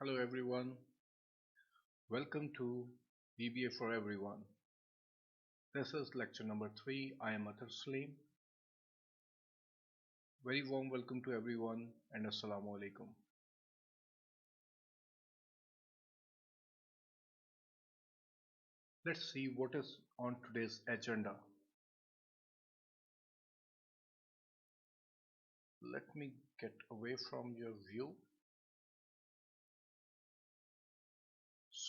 Hello everyone, welcome to VBA for Everyone. This is lecture number 3. I am Athar Salim. Very warm welcome to everyone and Assalamu alaikum. Let's see what is on today's agenda. Let me get away from your view.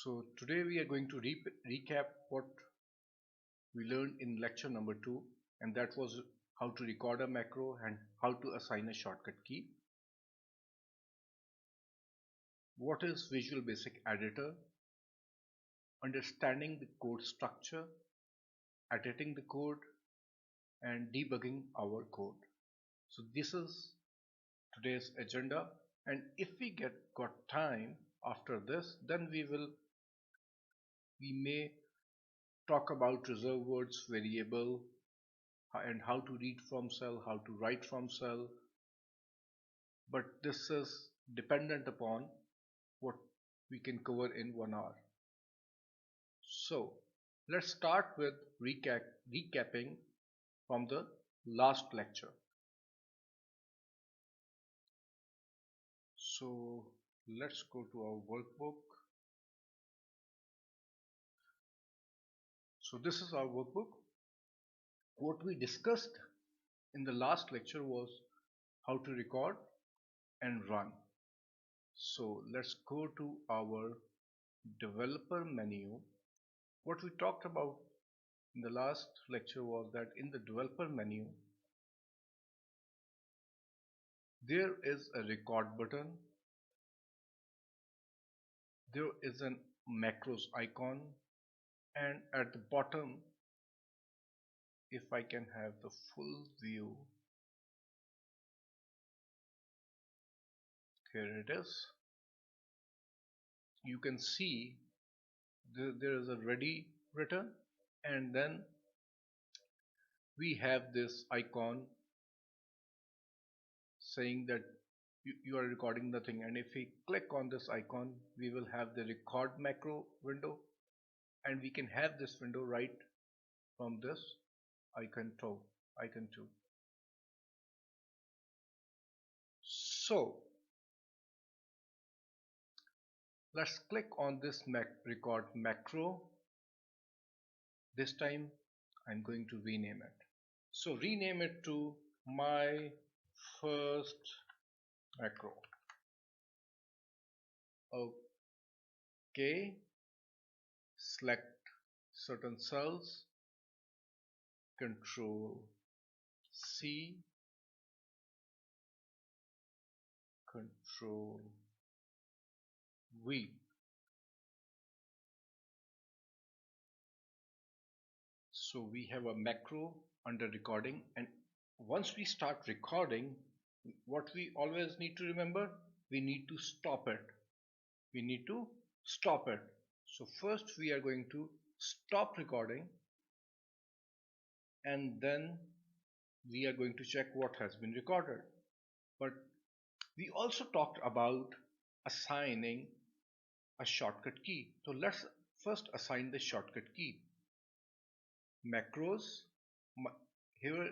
So today we are going to recap what we learned in lecture number 2, and that was how to record a macro and how to assign a shortcut key. What is Visual Basic Editor? Understanding the code structure, editing the code, and debugging our code. So this is today's agenda, and if we got time after this, then we may talk about reserve words, variable, and how to read from cell, how to write from cell, but this is dependent upon what we can cover in 1 hour. So let's start with recapping from the last lecture. So let's go to our workbook. So this is our workbook. What we discussed in the last lecture was how to record and run. So let's go to our developer menu. What we talked about in the last lecture was that in the developer menu there is a record button, there is an macros icon, and at the bottom, if I can have the full view, here it is. You can see there is a ready written, and then we have this icon saying that you are recording the thing, and if we click on this icon we will have the record macro window, and we can have this window right from this icon 2. So let's click on this record macro. This time I'm going to rename it. So rename it to my first macro. Okay, select certain cells, Control C, Control V. So we have a macro under recording, and once we start recording, what we always need to remember, we need to stop it. So first we are going to stop recording, and then we are going to check what has been recorded. But we also talked about assigning a shortcut key. So let's first assign the shortcut key. Macros, here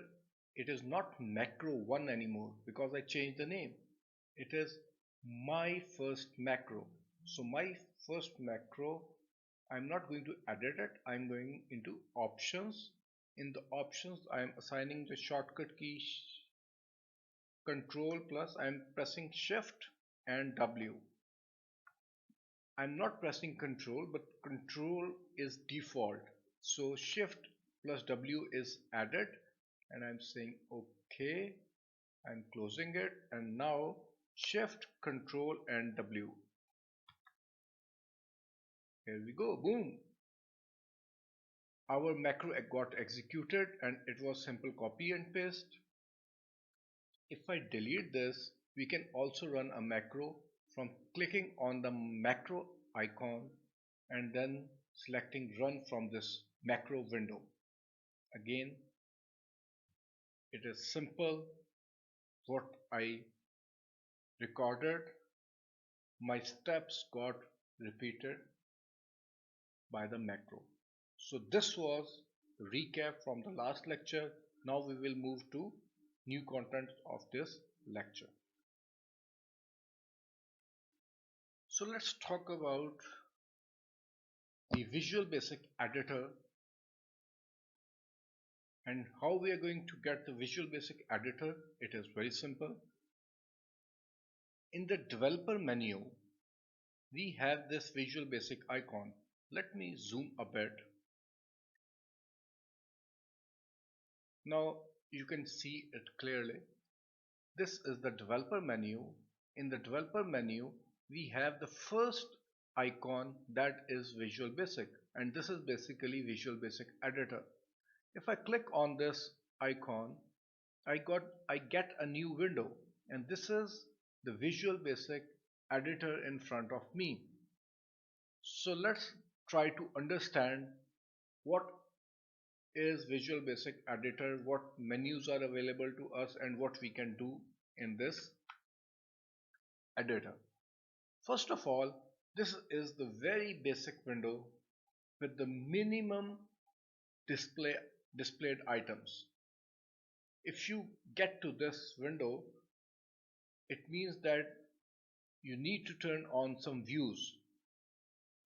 it is not macro 1 anymore because I changed the name. It is my first macro. So my first macro, I'm not going to edit it, I'm going into options. In the options I am assigning the shortcut key Control plus I'm pressing Shift and W. I'm not pressing Control, but Control is default, so Shift plus W is added, and I'm saying OK. I'm closing it, and now Shift, Control and W. Here we go, boom. Our macro got executed, and it was simple copy and paste. If I delete this, we can also run a macro from clicking on the macro icon and then selecting run from this macro window. Again, it is simple. What I recorded my steps got repeated by the macro. So this was the recap from the last lecture. Now we will move to new content of this lecture. So let's talk about the Visual Basic Editor and how we are going to get the Visual Basic Editor. It is very simple. In the developer menu, we have this Visual Basic icon. Let me zoom a bit. Now you can see it clearly. This is the developer menu. In the developer menu, we have the first icon, that is Visual Basic, and this is basically Visual Basic Editor. If I click on this icon, I get a new window, and this is the Visual Basic Editor in front of me. So let's try to understand what is Visual Basic Editor, what menus are available to us, and what we can do in this editor. First of all, this is the very basic window with the minimum displayed items. If you get to this window, it means that you need to turn on some views.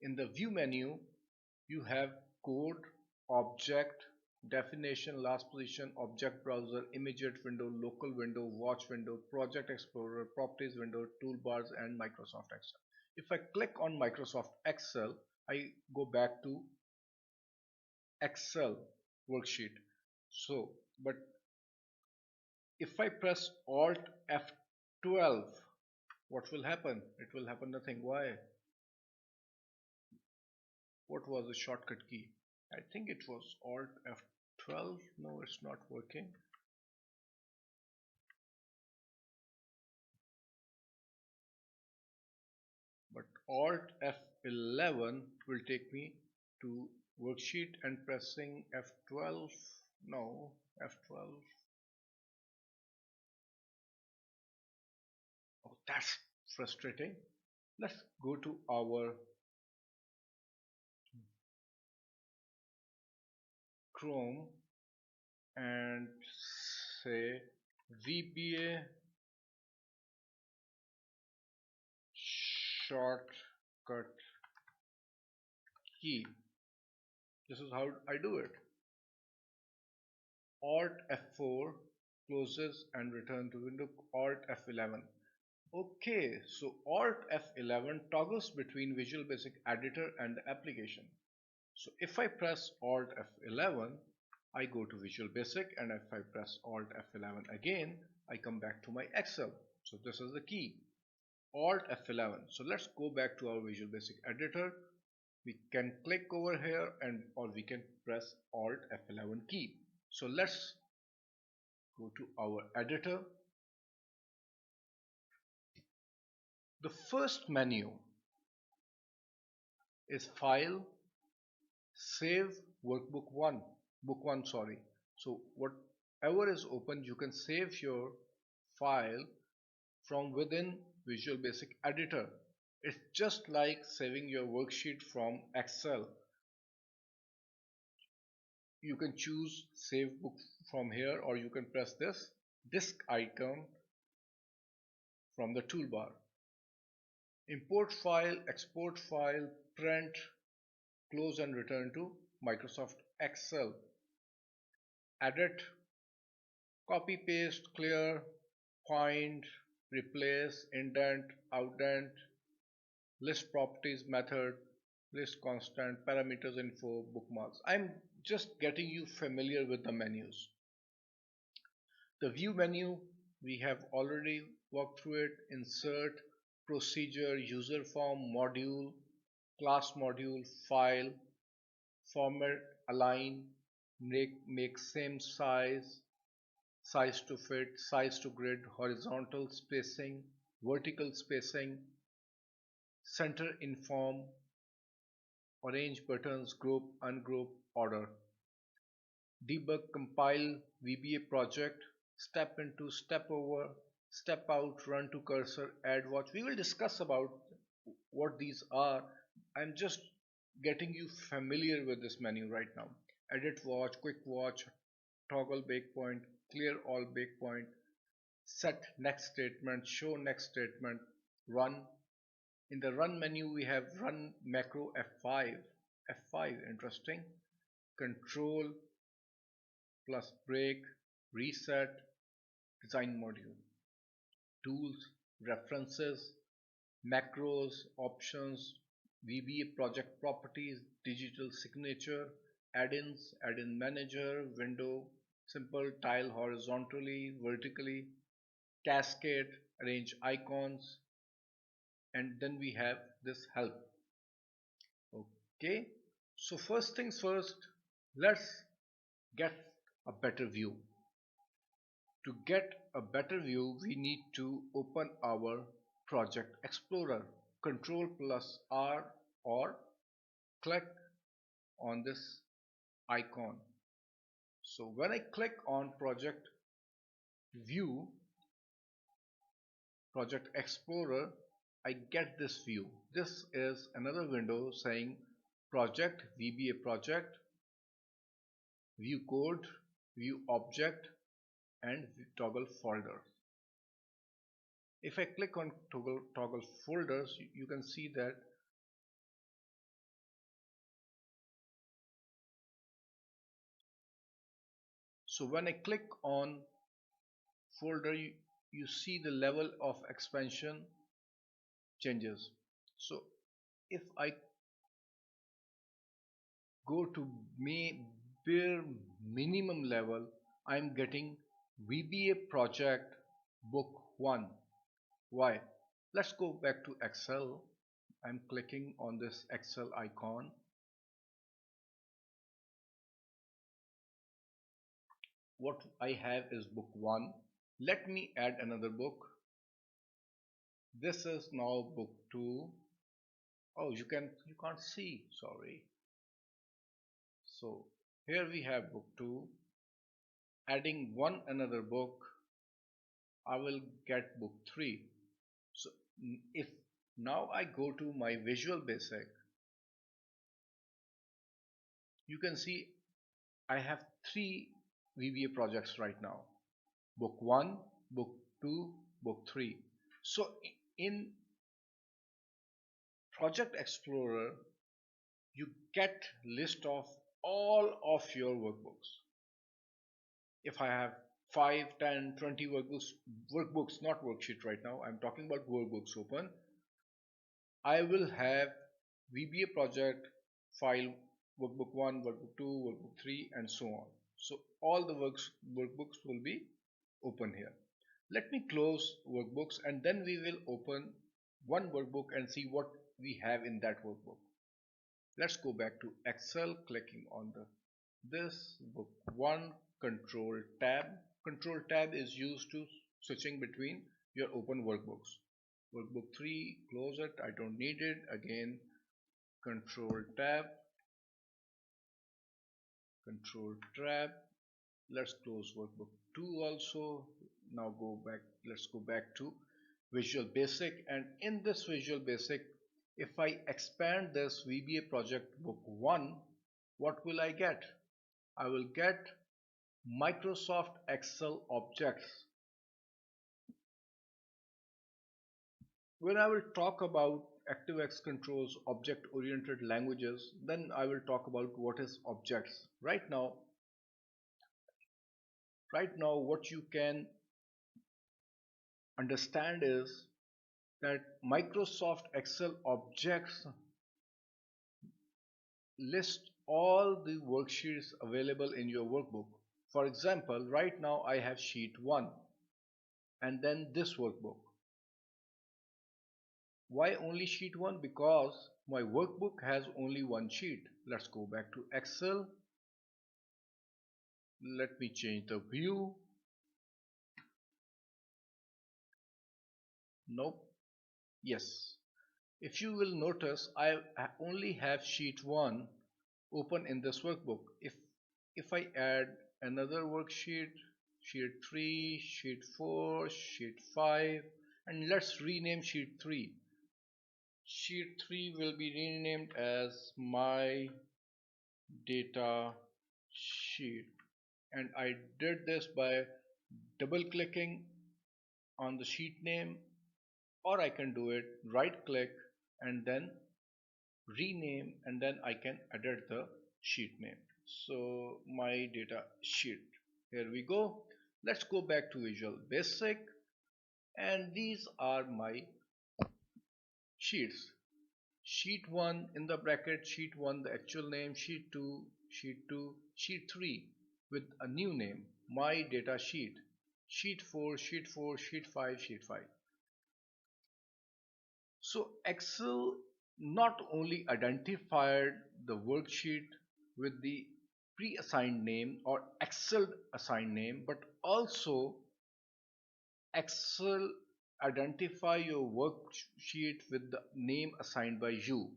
In the view menu, you have code, object, definition, last position, object browser, immediate window, local window, watch window, project explorer, properties window, toolbars, and Microsoft Excel. If I click on Microsoft Excel, I go back to Excel worksheet. But if I press Alt F12, what will happen? It will happen nothing. Why? What was the shortcut key? I think it was Alt F12. No, it's not working. But Alt F11 will take me to worksheet, and pressing F12. No, F12. Oh, that's frustrating. Let's go to our Chrome and say VBA shortcut key. This is how I do it. Alt F4 closes and return to window. Alt F11. Okay, so Alt F11 toggles between Visual Basic Editor and the application. So if I press Alt F11, I go to Visual Basic, and if I press Alt F11 again, I come back to my Excel. So this is the key, Alt F11. So let's go back to our Visual Basic Editor. We can click over here, or we can press Alt F11 key. So let's go to our editor. The first menu is File, Save Workbook 1, Book 1, sorry. So whatever is open, you can save your file from within Visual Basic Editor. It's just like saving your worksheet from Excel. You can choose Save Book from here, or you can press this disk icon from the toolbar. Import file, export file, print, close and return to Microsoft Excel. Edit, copy paste, clear, find, replace, indent, outdent, list properties method, list constant, parameters info, bookmarks. I'm just getting you familiar with the menus. The view menu, we have already walked through it. Insert, procedure, user form, module, class module, file, format, align, make same size, size to fit, size to grid, horizontal spacing, vertical spacing, center inform, arrange buttons, group, ungroup, order. Debug, compile VBA project, step into, step over, step out, run to cursor, add watch. We will discuss about what these are. I'm just getting you familiar with this menu right now. Edit watch, quick watch, toggle breakpoint, clear all breakpoint, set next statement, show next statement, run. In the run menu we have run macro F5. F5, interesting. Control plus break, reset, design module, tools, references, macros, options, VBA project properties, digital signature, add-ins, add-in manager, window, simple tile horizontally, vertically, cascade, arrange icons, and then we have this help. Okay, so first things first, let's get a better view. To get a better view, we need to open our Project Explorer. Control plus R or click on this icon. So when I click on Project View, Project Explorer, I get this view. This is another window saying Project, VBA Project, View Code, View Object, and Toggle Folders. If I click on toggle folders, you can see that so when I click on folder, you see the level of expansion changes. So if I go to bare minimum level, I'm getting VBA project book 1. Why? Let's go back to Excel. I'm clicking on this Excel icon. What I have is book 1. Let me add another book. This is now book 2. Oh, you can't see, sorry. So here we have book 2. Adding one another book, I will get book 3. So if now I go to my Visual Basic, you can see I have 3 VBA projects right now. Book 1, book 2, book 3. So in Project Explorer, you get list of all of your workbooks. If I have 5, 10, 20 workbooks, not worksheet right now, I'm talking about workbooks open, I will have VBA project file workbook 1, workbook 2, workbook 3 and so on. So all the workbooks will be open here. Let me close workbooks and then we will open one workbook and see what we have in that workbook. Let's go back to Excel, clicking on this book 1, control tab. Control tab is used to switching between your open workbooks. Workbook 3, close it, I don't need it. Again, control tab, control tab. Let's close workbook 2 also. Now let's go back to Visual Basic, and in this Visual Basic, if I expand this VBA project book 1, what will I get? I will get Microsoft Excel objects. When I will talk about ActiveX controls object-oriented languages, then I will talk about what is objects. Right now what you can understand is that Microsoft Excel objects list all the worksheets available in your workbook. For example, right now I have sheet 1 and then this workbook. Why only sheet 1? Because my workbook has only one sheet. Let's go back to Excel. Let me change the view. Nope. Yes. If you will notice, I only have sheet 1 open in this workbook. If I add another worksheet, sheet 3, sheet 4, sheet 5, and let's rename sheet 3. sheet 3 will be renamed as my data sheet, and I did this by double clicking on the sheet name, or I can do it right click and then rename, and then I can edit the sheet name. So my data sheet, here we go. Let's go back to Visual Basic, and these are my sheets. Sheet 1 in the bracket, sheet 1 the actual name, sheet 2, sheet 2, sheet 3 with a new name, my data sheet, sheet 4, sheet 4, sheet 5, sheet 5. So Excel not only identified the worksheet with the pre-assigned name or Excel assigned name, but also Excel identify your worksheet with the name assigned by you.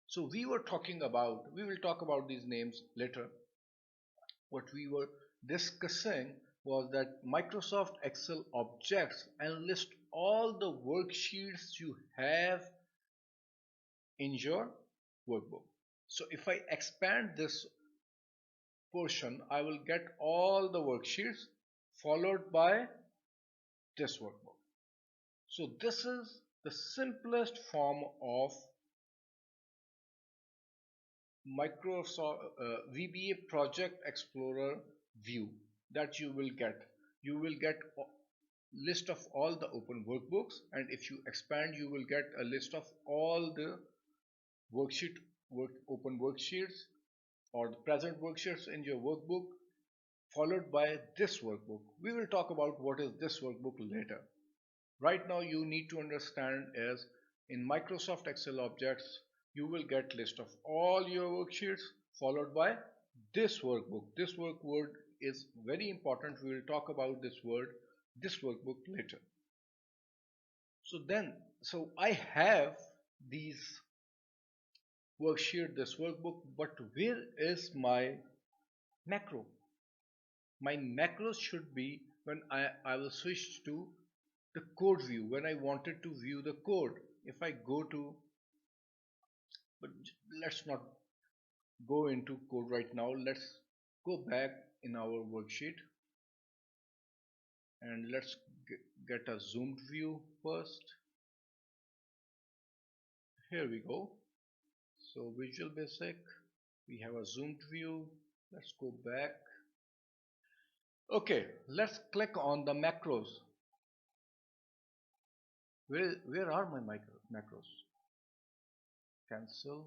So we will talk about these names later. What we were discussing was that Microsoft Excel objects and list all the worksheets you have in your workbook. So if I expand this portion, I will get all the worksheets followed by this workbook. So this is the simplest form of Microsoft VBA Project Explorer view that you will get. You will get a list of all the open workbooks, and if you expand, you will get a list of all the open worksheets or the present worksheets in your workbook, followed by this workbook. We will talk about what is this workbook later. Right now you need to understand is in Microsoft Excel objects you will get list of all your worksheets followed by this workbook. This word is very important. We will talk about this workbook later. So I have these worksheet, this workbook, but where is my macro? My macros should be when I will switch to the code view, when I wanted to view the code. If I go to, but let's not go into code right now. Let's go back in our worksheet and let's get a zoomed view first. Here we go. So Visual Basic, we have a zoomed view. Let's go back. Okay, let's click on the macros. Where are my macros? Cancel.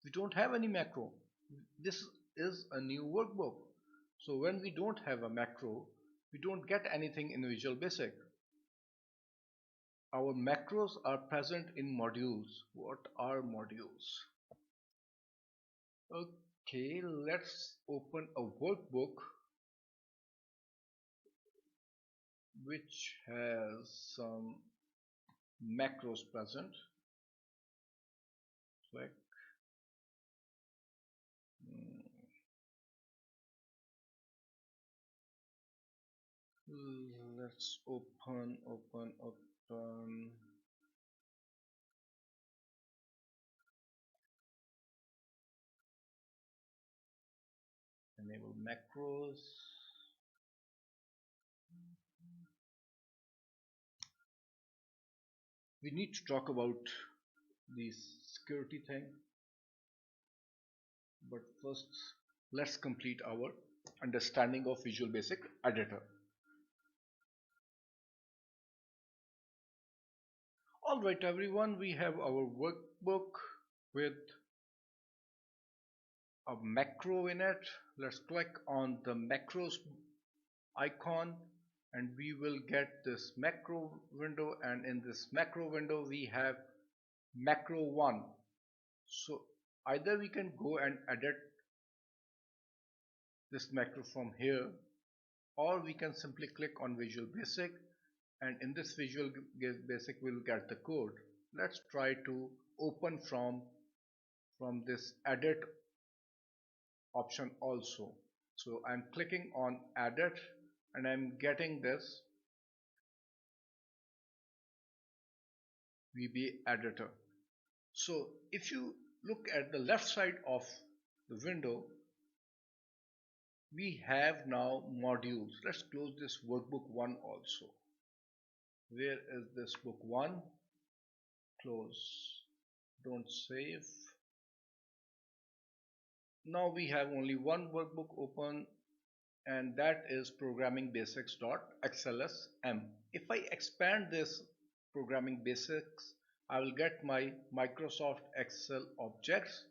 We don't have any macro. This is a new workbook. So when we don't have a macro, we don't get anything in Visual Basic. Our macros are present in modules. What are modules? Okay, let's open a workbook which has some macros present. Click. Let's open. Enable macros. We need to talk about the security thing, but first let's complete our understanding of Visual Basic Editor. Alright everyone, we have our workbook with a macro in it. Let's click on the macros icon and we will get this macro window, and in this macro window we have macro 1. So either we can go and edit this macro from here, or we can simply click on Visual Basic, and in this Visual Basic we'll get the code. Let's try to open from this edit option also. So I'm clicking on edit and I'm getting this VBA Editor. So if you look at the left side of the window, we have now modules. Let's close this workbook 1 also. Where is this book 1? Close. Don't save. Now we have only one workbook open, and that is programming basics.xlsm. If I expand this programming basics, I will get my Microsoft Excel objects,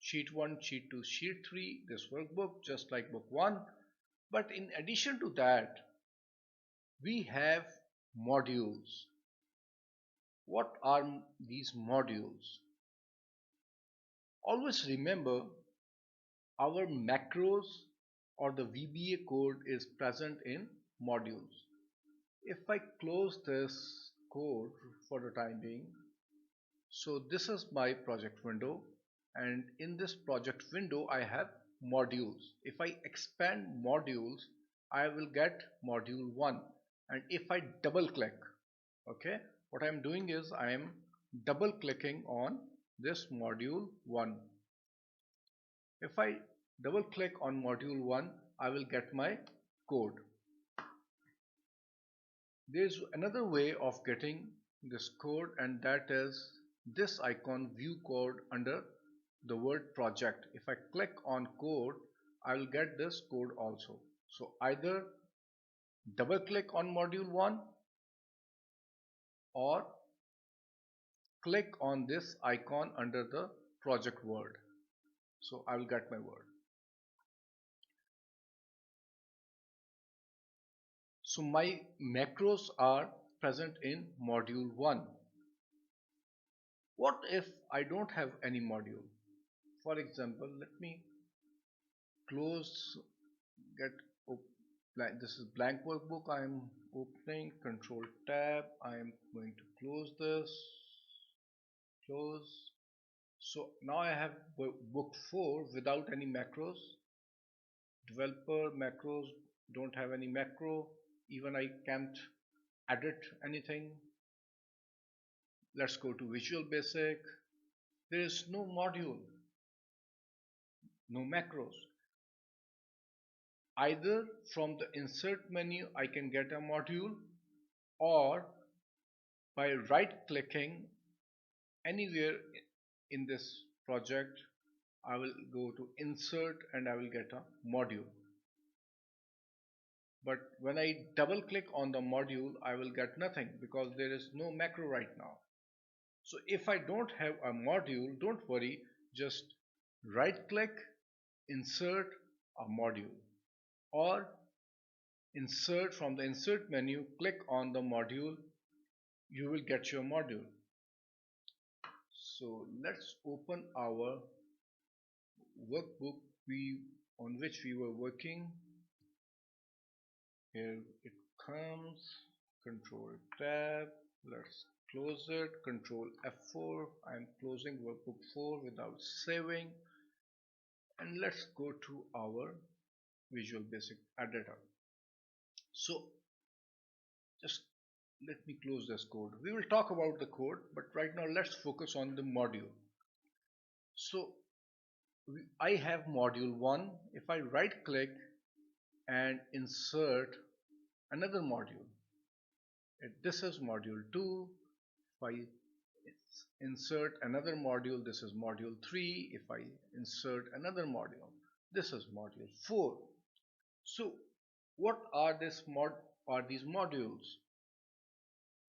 sheet 1, sheet 2, sheet 3, this workbook just like book 1. But in addition to that, we have modules. What are these modules? Always remember, our macros or the VBA code is present in modules. If I close this code for the time being, so this is my project window, and in this project window I have modules. If I expand modules, I will get module 1, and if I double click, okay, what I am doing is I am double clicking on this module 1. If I double click on module 1, I will get my code. There is another way of getting this code, and that is this icon view code under the word project. If I click on code, I will get this code also. So either double click on module 1 or click on this icon under the project word. So I will get my word. So my macros are present in module 1. What if I don't have any module? For example, let me close, this is blank workbook I am opening, control tab, I am going to close this, close. So now I have book 4 without any macros. Developer macros don't have any macro, even I can't edit anything. Let's go to Visual Basic. There is no module, no macros. Either from the insert menu I can get a module, or by right clicking anywhere in this project, I will go to insert and I will get a module. But when I double click on the module, I will get nothing because there is no macro right now. So if I don't have a module, don't worry, just right click, insert a module, or insert from the insert menu, click on the module, you will get your module. So let's open our workbook on which we were working. Here it comes, control tab, let's close it, control F4. I'm closing workbook 4 without saving, and let's go to our Visual Basic editor. So just let me close this code. We will talk about the code, but right now let's focus on the module. So I have module 1. If I right click and insert another module, this is module 2. If I insert another module, this is module 3. If I insert another module, this is module 4. So what are these modules?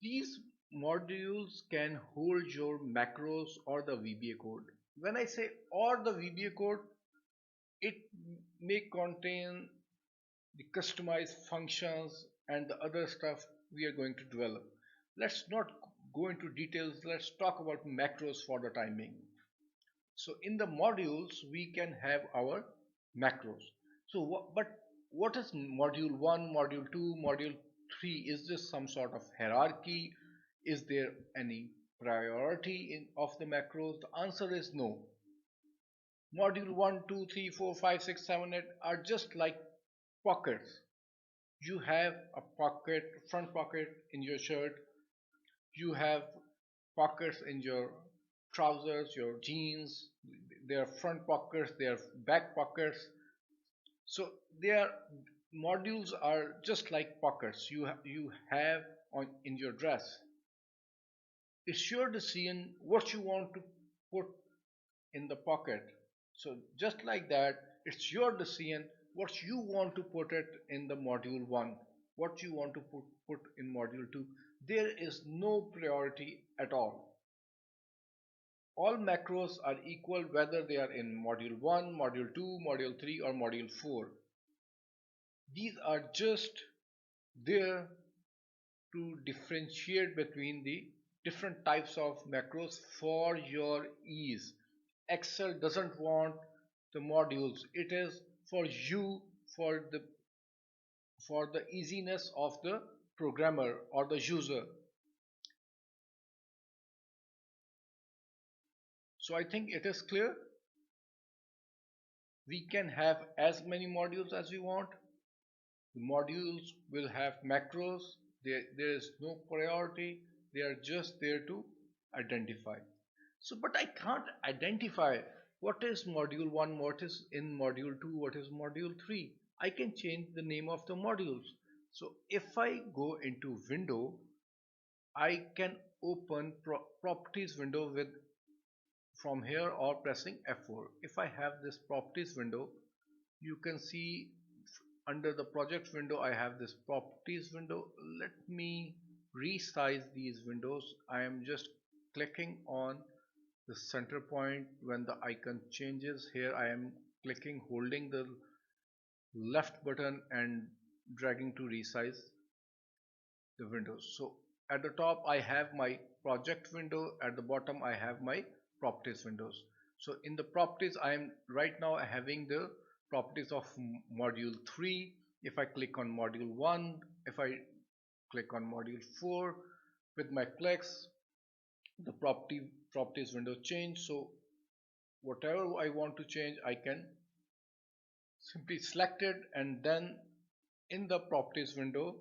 These modules can hold your macros or the VBA code. When I say or the VBA code, it may contain the customized functions and the other stuff we are going to develop. Let's not go into details. Let's talk about macros for the time being. So in the modules, we can have our macros. So what is module 1, module 2, module 3? Is this some sort of hierarchy? Is there any priority of the macros? The answer is no. Module 1, 2, 3, 4, 5, 6, 7, 8 are just like pockets. You have a pocket, front pocket in your shirt. You have pockets in your trousers, your jeans, their front pockets, their back pockets. So their modules are just like pockets you have on in your dress. It's your decision what you want to put in the pocket. So just like that, it's your decision what you want to put it in the module 1, what you want to put in module 2. There is no priority at all. All macros are equal whether they are in module 1, module 2, module 3 or module 4. These are just there to differentiate between the different types of macros for your ease. Excel doesn't want the modules. It is for you, for the easiness of the programmer or the user. So I think it is clear. We can have as many modules as we want. The modules will have macros. There is no priority. They are just there to identify. So, but I can't identify what is module 1, what is in module 2, what is module 3. I can change the name of the modules. So if I go into window, I can open properties window with from here or pressing F4. If I have this properties window, you can see under the project window I have this properties window. Let me resize these windows. I am just clicking on the center point when the icon changes. Here I am clicking, holding the left button and dragging to resize the windows. So at the top I have my project window, at the bottom I have my properties windows. So in the properties I am right now having the properties of module 3. If I click on module 1, if I click on module 4, with my clicks the properties window change. So whatever I want to change I can simply select it, and then in the properties window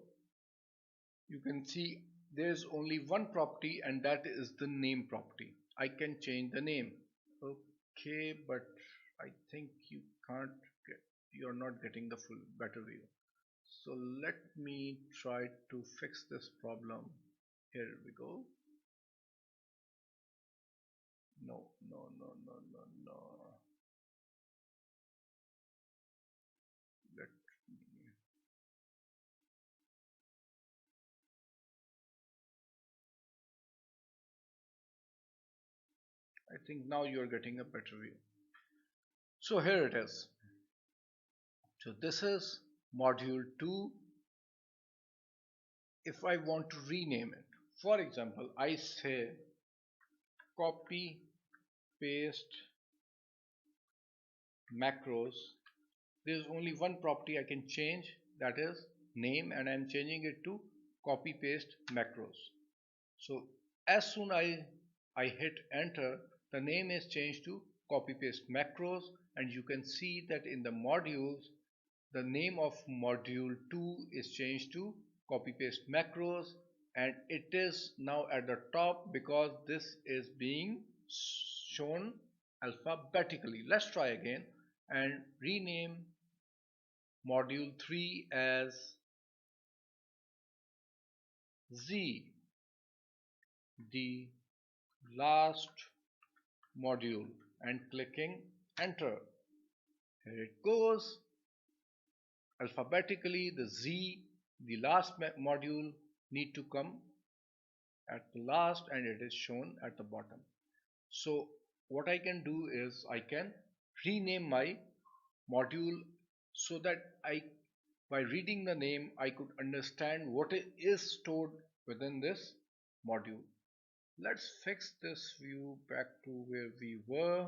you can see there's only one property, and that is the name property. I can change the name. Okay, but I think you can't get, you're not getting the full better view. So let me try to fix this problem. Here we go. No, no, no, no, no, no. Let me. I think now you're getting a better view. So here it is. So this is module 2. If I want to rename it, for example, I say copy paste macros. There is only one property I can change, that is name, and I am changing it to copy paste macros. So as soon I hit enter, the name is changed to copy paste macros, and you can see that in the modules the name of module 2 is changed to copy paste macros, and it is now at the top because this is being shown alphabetically. Let's try again and rename module 3 as Z, the last module, and clicking enter. Here it goes alphabetically. The Z, the last module, need to come at the last, and it is shown at the bottom. So what I can do is I can rename my module so that by reading the name I could understand what is stored within this module. Let's fix this view back to where we were.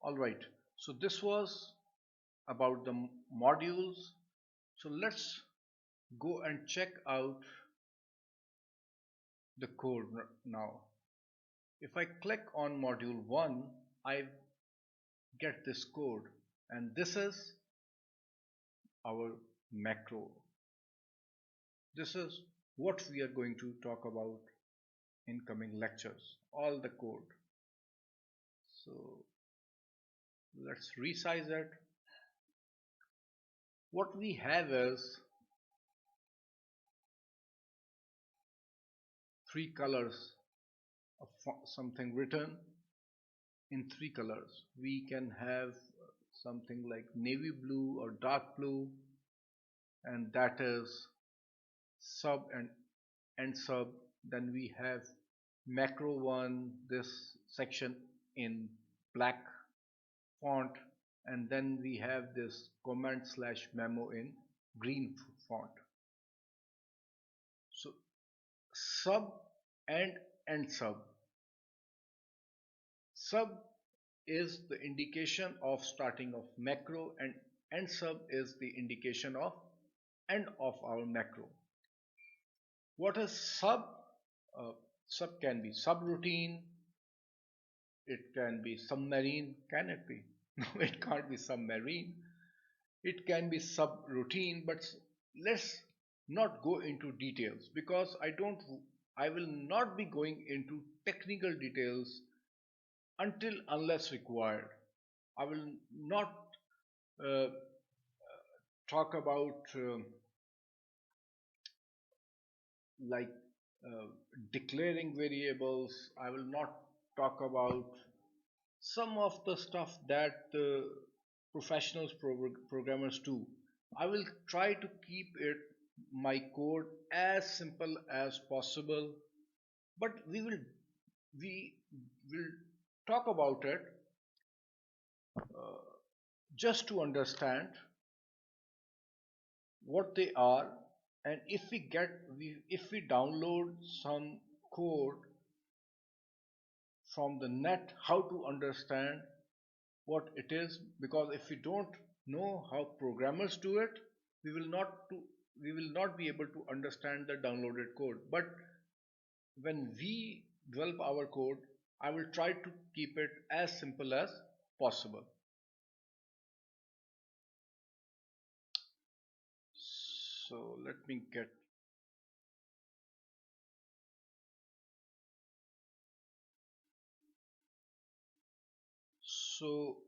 Alright, so this was about the modules. So let's go and check out the code now. If I click on module 1, I get this code, and this is our macro. This is what we are going to talk about in coming lectures, all the code. So let's resize it. What we have is three colors of something written in three colors. We can have something like navy blue or dark blue, and that is sub and sub. Then we have macro one, this section in black font, and then we have this comment slash memo in green font. So sub and sub. Sub is the indication of starting of macro, and end sub is the indication of end of our macro. What is sub? Sub can be subroutine, it can be submarine. Can it be? No, it can't be submarine. It can be subroutine, but let's not go into details because I will not be going into technical details until unless required. I will not uh, talk about like uh, declaring variables. I will not talk about some of the stuff that professionals programmers do. I will try to keep it my code as simple as possible, but we will talk about it uh, just to understand what they are, and if we download some code from the net, how to understand what it is, because if we don't know how programmers do it, we will not be able to understand the downloaded code. But when we develop our code, I will try to keep it as simple as possible. So let me get so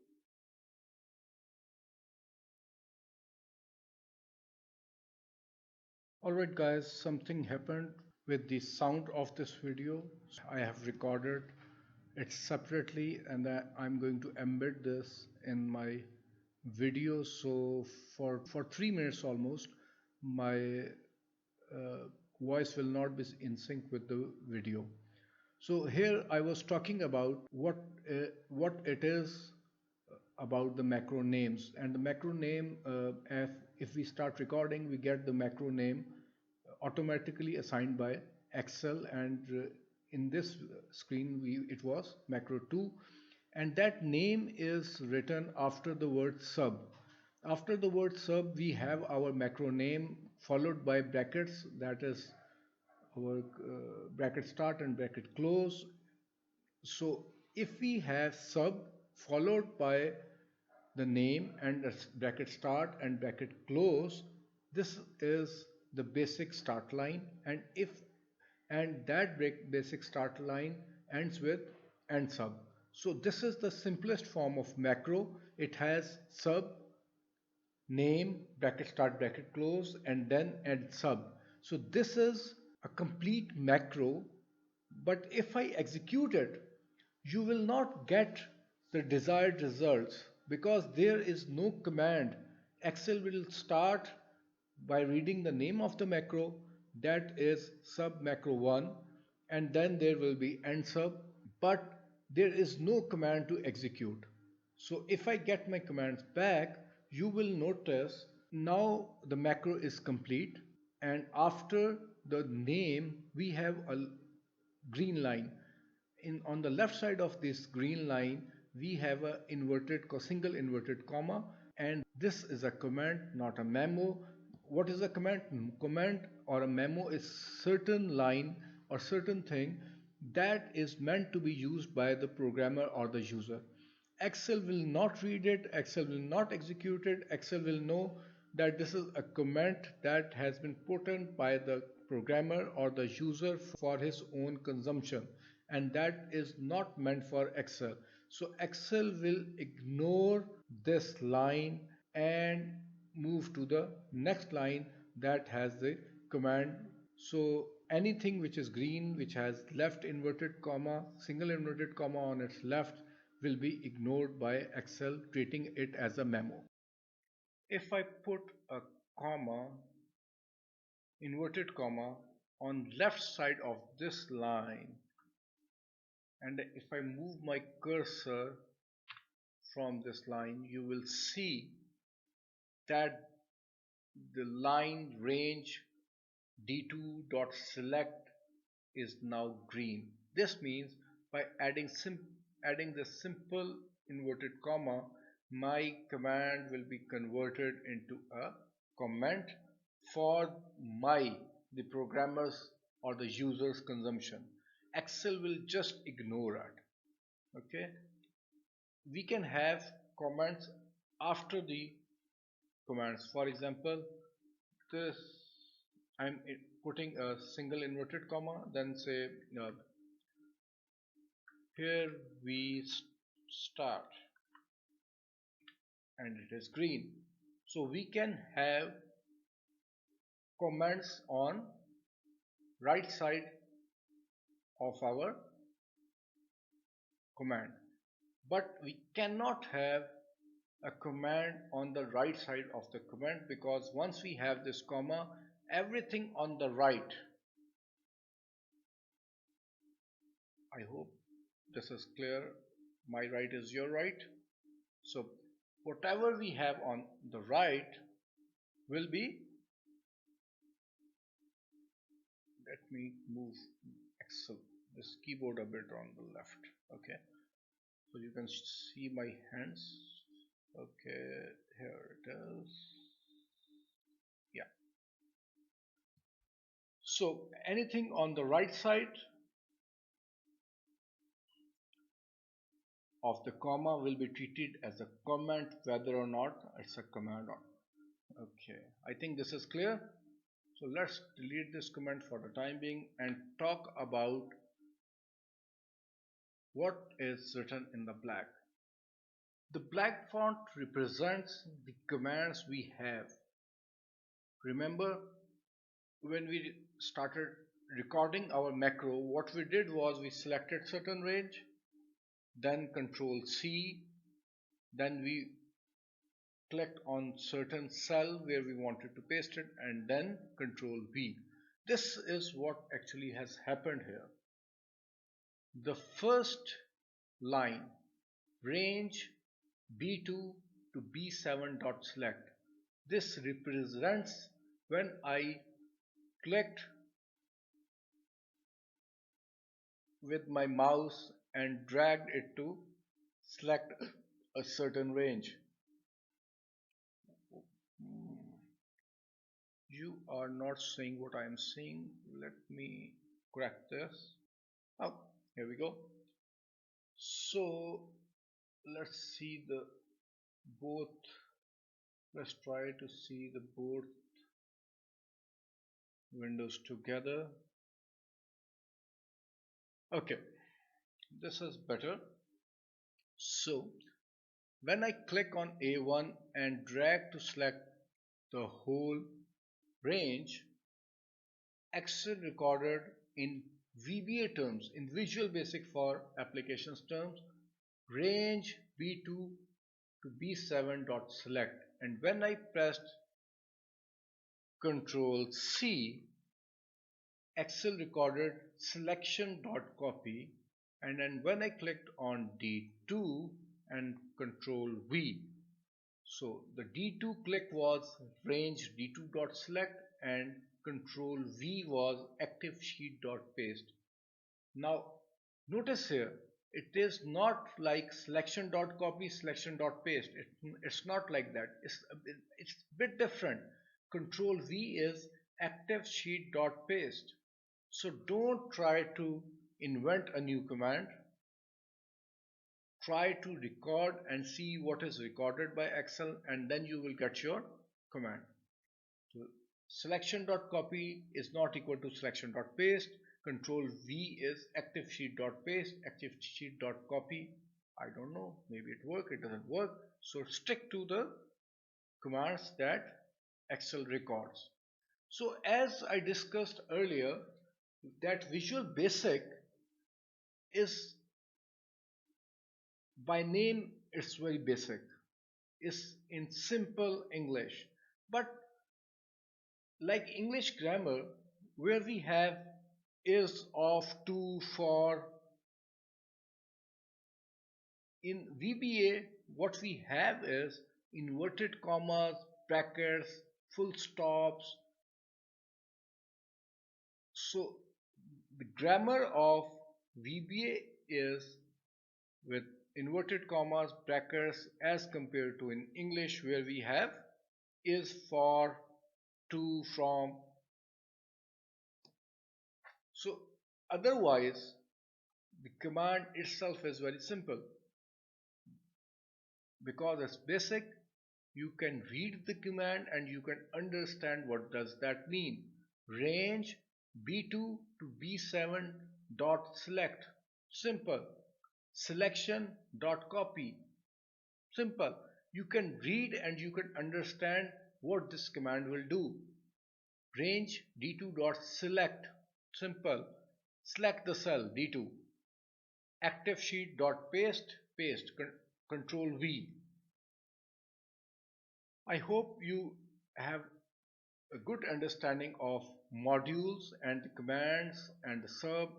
alright guys, something happened with the sound of this video. I have recorded it separately, and I'm going to embed this in my video. So for 3 minutes almost, my voice will not be in sync with the video. So here I was talking about what it is about the macro names, and the macro name, if we start recording, we get the macro name automatically assigned by Excel, and in this screen it was macro 2, and that name is written after the word sub. After the word sub we have our macro name followed by brackets, that is our bracket start and bracket close. So if we have sub followed by the name and a bracket start and bracket close, this is the basic start line, and that basic start line ends with end sub. So this is the simplest form of macro. It has sub, name, bracket start, bracket close, and then end sub. So this is a complete macro, but if I execute it, you will not get the desired results because there is no command. Excel will start by reading the name of the macro, that is sub macro 1, and then there will be end sub, but there is no command to execute. So if I get my commands back, you will notice now the macro is complete, and after the name we have a green line. On the left side of this green line we have a single inverted comma, and this is a command, not a memo. What is a command? Command or a memo is certain line or certain thing that is meant to be used by the programmer or the user. Excel will not read it, Excel will not execute it, Excel will know that this is a comment that has been put in by the programmer or the user for his own consumption, and that is not meant for Excel. So Excel will ignore this line and move to the next line that has the command. So anything which is green, which has left inverted comma, single inverted comma on its left, will be ignored by Excel, treating it as a memo. If I put a comma, inverted comma, on left side of this line, and if I move my cursor from this line, you will see that the line range d2.select is now green. This means by adding the simple inverted comma, my command will be converted into a comment for the programmer's or the user's consumption. Excel will just ignore it. Okay, we can have comments after the commands. For example, this I'm putting a single inverted comma, then say here we start, and it is green. So we can have comments on right side of our command, but we cannot have a command on the right side of the command, because once we have this comma, everything on the right, I hope this is clear, my right is your right, so whatever we have on the right will be, let me move Excel, this keyboard a bit on the left. Okay, so you can see my hands. Okay, here it is. Yeah, so anything on the right side of the comma will be treated as a comment, whether or not it's a command or not. Okay, I think this is clear. So let's delete this comment for the time being and talk about what is written in the black. The black font represents the commands we have. Remember, when we started recording our macro, what we did was we selected certain range, then Control C, then we clicked on certain cell where we wanted to paste it, and then Control V. This is what actually has happened here. The first line, range B2 to B7 dot select, this represents when I clicked with my mouse and dragged it to select a certain range. You are not saying what I am saying. Let me correct this. Oh, here we go. So let's see the both. Let's try to see the both windows together. Okay, this is better. So when I click on A1 and drag to select the whole range, Excel recorded in VBA terms, in Visual Basic for Applications terms, range B2 to B7 dot select, and when I pressed Control C, Excel recorded selection dot copy, and then when I clicked on D2 and Control V, so the D2 click was range D2 dot select and Control V was active sheet dot paste. Now notice here, it is not like selection dot copy, selection dot paste. It's not like that. It's a bit different. Control V is active sheet dot paste. So don't try to invent a new command. try to record and see what is recorded by Excel, and then you will get your command. So selection.copy is not equal to selection.paste. Control V is active sheet.paste, active sheet.copy. I don't know, maybe it works, it doesn't work. So stick to the commands that Excel records. So as I discussed earlier, that Visual Basic is by name, it's very basic. It's in simple English. But like English grammar, where we have is, of, to, for, in VBA, what we have is inverted commas, brackets, full stops. So the grammar of VBA is with inverted commas, brackets, as compared to in English, where we have is, for, to, from. So otherwise the command itself is very simple. Because it's basic, you can read the command and you can understand what does that mean. Range B2 to B7 dot select, simple. Selection dot copy, simple. You can read and you can understand what this command will do. Range D2 dot select, simple. Select the cell D2. Active sheet dot paste, paste. Control V. I hope you have a good understanding of modules and the commands and the sub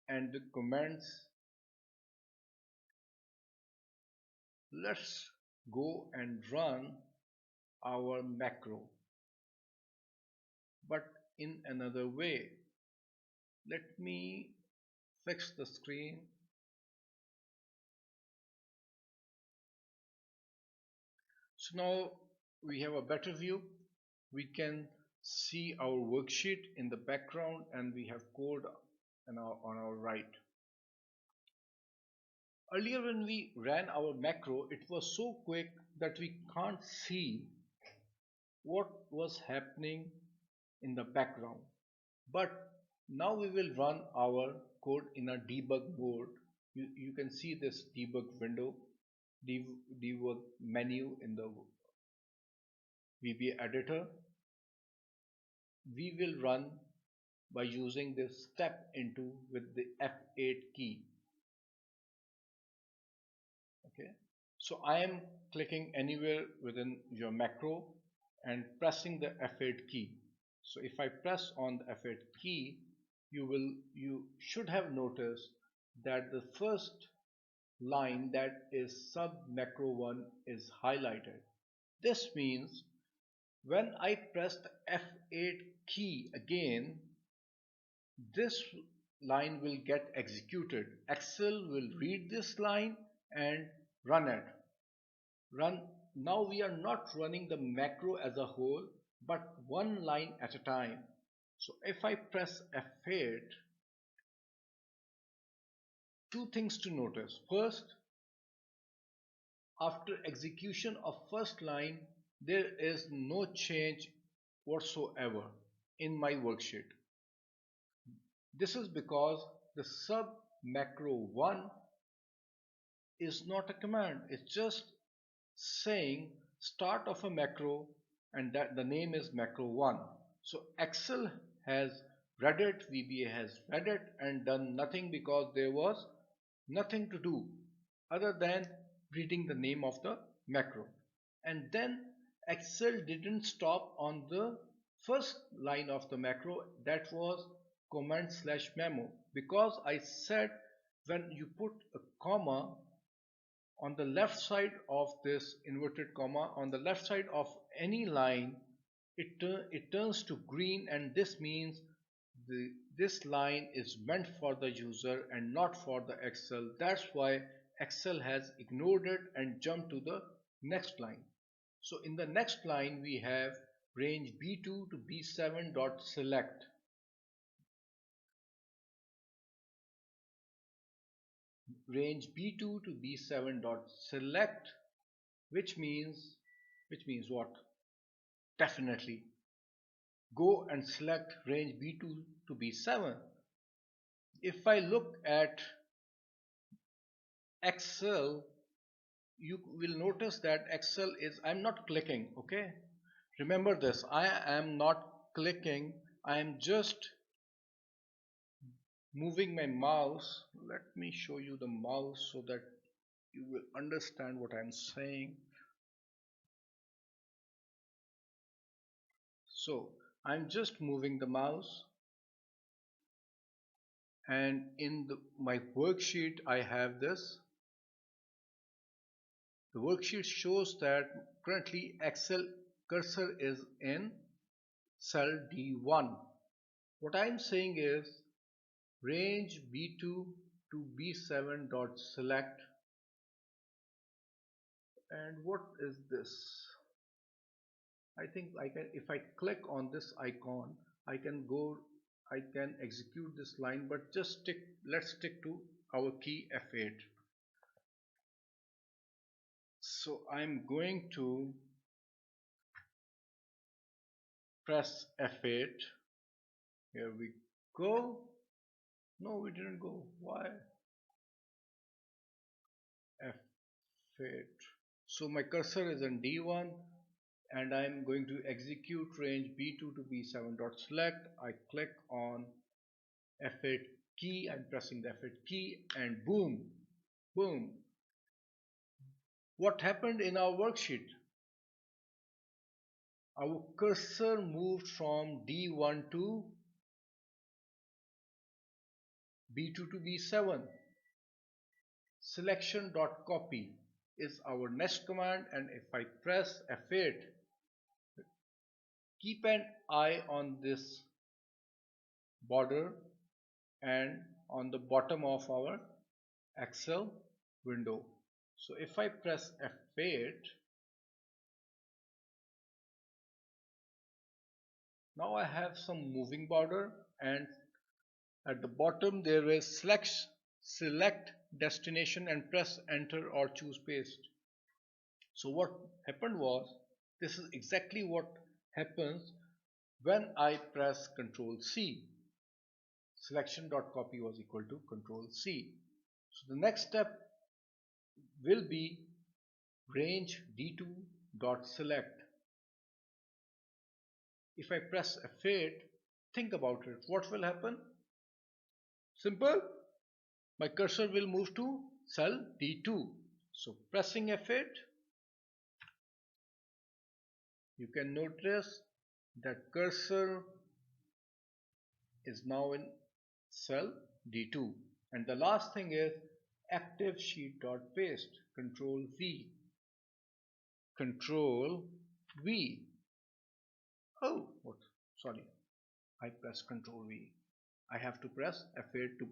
and the comments. Let's go and run our macro, but in another way. Let me fix the screen. So now we have a better view. We can see our worksheet in the background and we have code on our right. Earlier when we ran our macro, it was so quick that we can't see what was happening in the background. But now we will run our code in a debug mode. You can see this debug window, debug menu in the VBA Editor. We will run by using this step into with the F8 key. Okay, so I am clicking anywhere within your macro and pressing the F8 key. So if I press on the F8 key, you should have noticed that the first line, that is sub macro 1, is highlighted. This means when I press the F8 key again, this line will get executed. Excel will read this line and run it. Now we are not running the macro as a whole, but one line at a time. So if I press F8, two things to notice. First, after execution of first line, there is no change whatsoever in my worksheet. This is because the sub macro 1 is not a command. It's just saying start of a macro and that the name is macro 1. So Excel has read it, VBA has read it and done nothing, because there was nothing to do other than reading the name of the macro. And then Excel didn't stop on the first line of the macro, that was comment/memo, because I said when you put a comma on the left side of this inverted comma, on the left side of any line, it turns to green, and this means this line is meant for the user and not for the Excel. That's why Excel has ignored it and jumped to the next line. So in the next line we have range B2 to B7 dot select. range B2 to B7 dot select, which means what? Definitely go and select range B2 to B7. If I look at Excel, you will notice that Excel is, I'm not clicking, okay? Remember this, I am not clicking, I am just moving my mouse. Let me show you the mouse so that you will understand what I'm saying. So I'm just moving the mouse, and in my worksheet I have this. The worksheet shows that currently Excel cursor is in cell D1. What I'm saying is range B2 to B7 dot select, and what is this? I think I can, if I click on this icon, I can execute this line, but let's stick to our key F8. So I'm going to press F8. Here we go. No, we didn't go. Why? F8. So my cursor is in D1, and I'm going to execute range B2 to B7 dot select. I click on F8 key, I'm pressing the F8 key, and boom, boom. What happened in our worksheet? Our cursor moved from D1 to B2 to B7. Selection.copy is our next command, and if I press F8, keep an eye on this border and on the bottom of our Excel window. So if I press F8, now I have some moving border, and at the bottom there is select destination and press enter or choose paste. So what happened was, this is exactly what happens when I press Ctrl C. Selection.copy was equal to Ctrl C. So the next step will be range D2 dot select. If I press F8, think about it. What will happen? Simple. My cursor will move to cell D2. So pressing F8, you can notice that cursor is now in cell D2. And the last thing is active sheet dot paste. Control V. Control V. Oh, what? Sorry, I pressed Control V. I have to press F8 to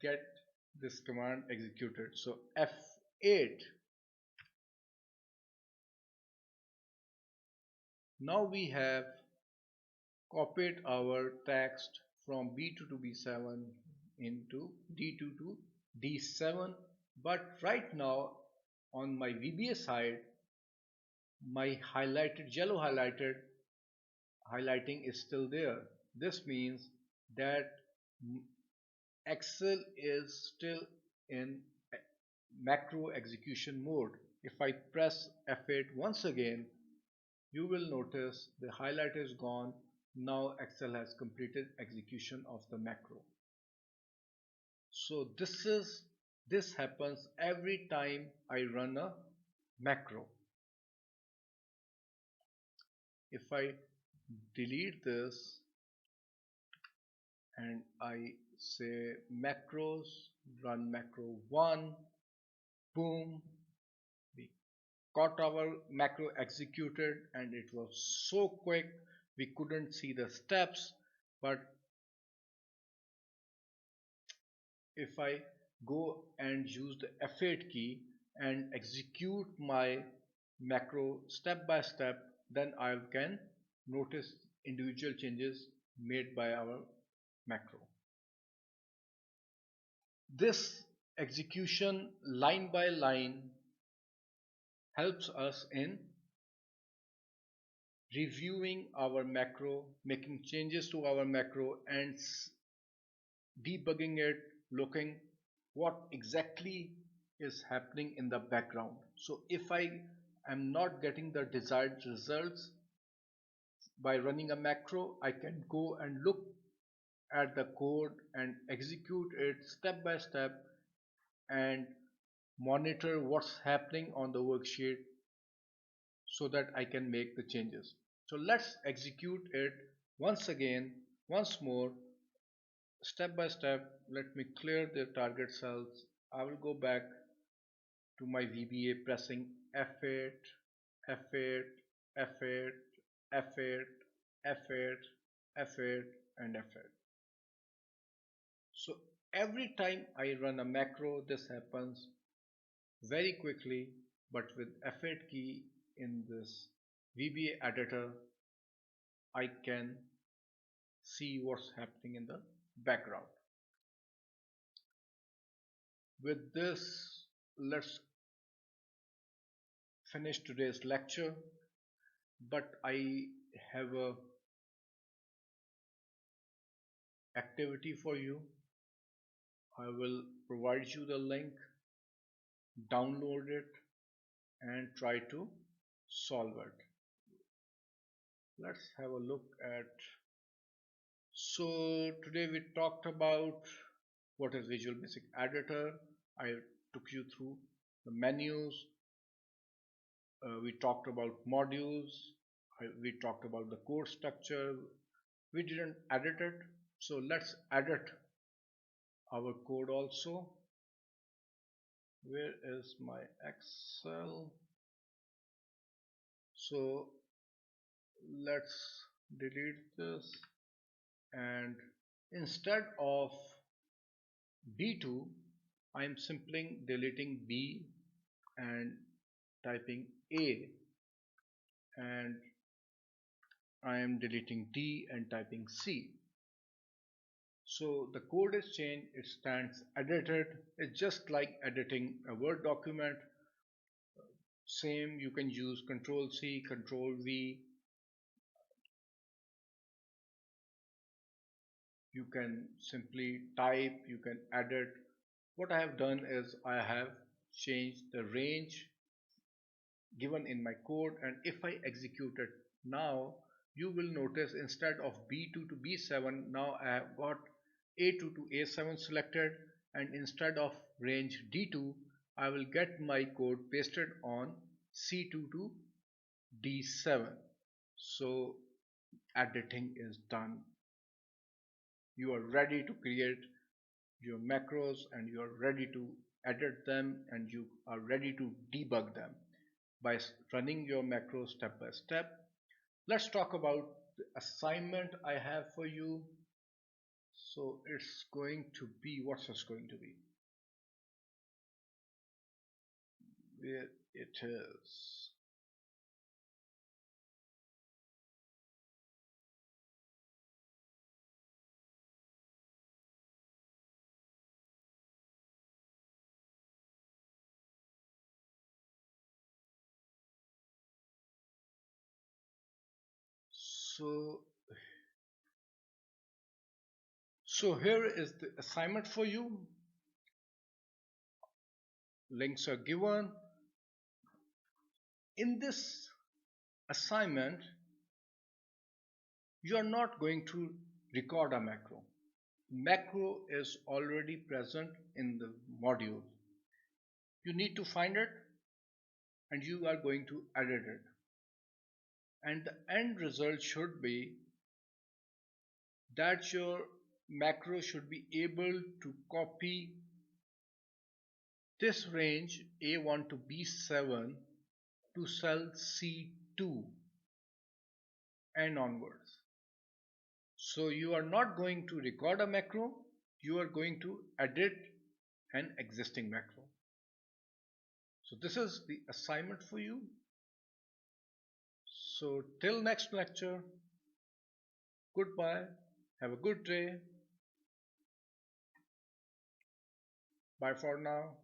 get this command executed. So F8. Now we have copied our text from B2 to B7 into D2 to D7, but right now on my VBA side, my yellow highlighting is still there. This means that Excel is still in macro execution mode. If I press F8 once again, you will notice the highlight is gone. Now Excel has completed execution of the macro. So this happens every time I run a macro. If I delete this and I say macros, run macro 1, boom, we got our macro executed, and it was so quick we couldn't see the steps. But if I go and use the F8 key and execute my macro step by step, then I can notice individual changes made by our macro. This execution line by line helps us in reviewing our macro, making changes to our macro, and debugging it, looking what exactly is happening in the background. So if I am not getting the desired results by running a macro, I can go and look at the code and execute it step by step and monitor what's happening on the worksheet so that I can make the changes. So let's execute it once more, step by step. Let me clear the target cells. I will go back to my VBA pressing F8, F8, F8, F8, F8, F8 and F8. So every time I run a macro, this happens very quickly, but with F8 key in this VBA editor, I can see what's happening in the background. With this, let's finish today's lecture, but I have a activity for you. I will provide you the link, download it and try to solve it. Let's have a look at. So today we talked about what is Visual Basic Editor. I took you through the menus. We talked about modules. We talked about the code structure. We didn't edit it, so let's edit our code also. Where is my Excel? So let's delete this, and instead of B2, I am simply deleting B and typing A, and I am deleting D and typing C. So the code is changed, it stands edited. It's just like editing a Word document. Same, you can use Control C, Control V. You can simply type, you can edit. What I have done is I have changed the range given in my code, and if I execute it now, you will notice instead of B2 to B7, now I have got A2 to A7 selected, and instead of range D2, I will get my code pasted on C2 to D7. So editing is done. You are ready to create your macros and you are ready to edit them and you are ready to debug them by running your macros step by step. Let's talk about the assignment I have for you. So it's going to be, what's this going to be? Where it is. So here is the assignment for you. Links are given. In this assignment, you are not going to record a macro. Macro is already present in the module. You need to find it and you are going to edit it. And the end result should be that your macro should be able to copy this range A1 to B7 to cell C2 and onwards. So you are not going to record a macro, you are going to edit an existing macro. So this is the assignment for you. So till next lecture, goodbye, have a good day. Bye for now.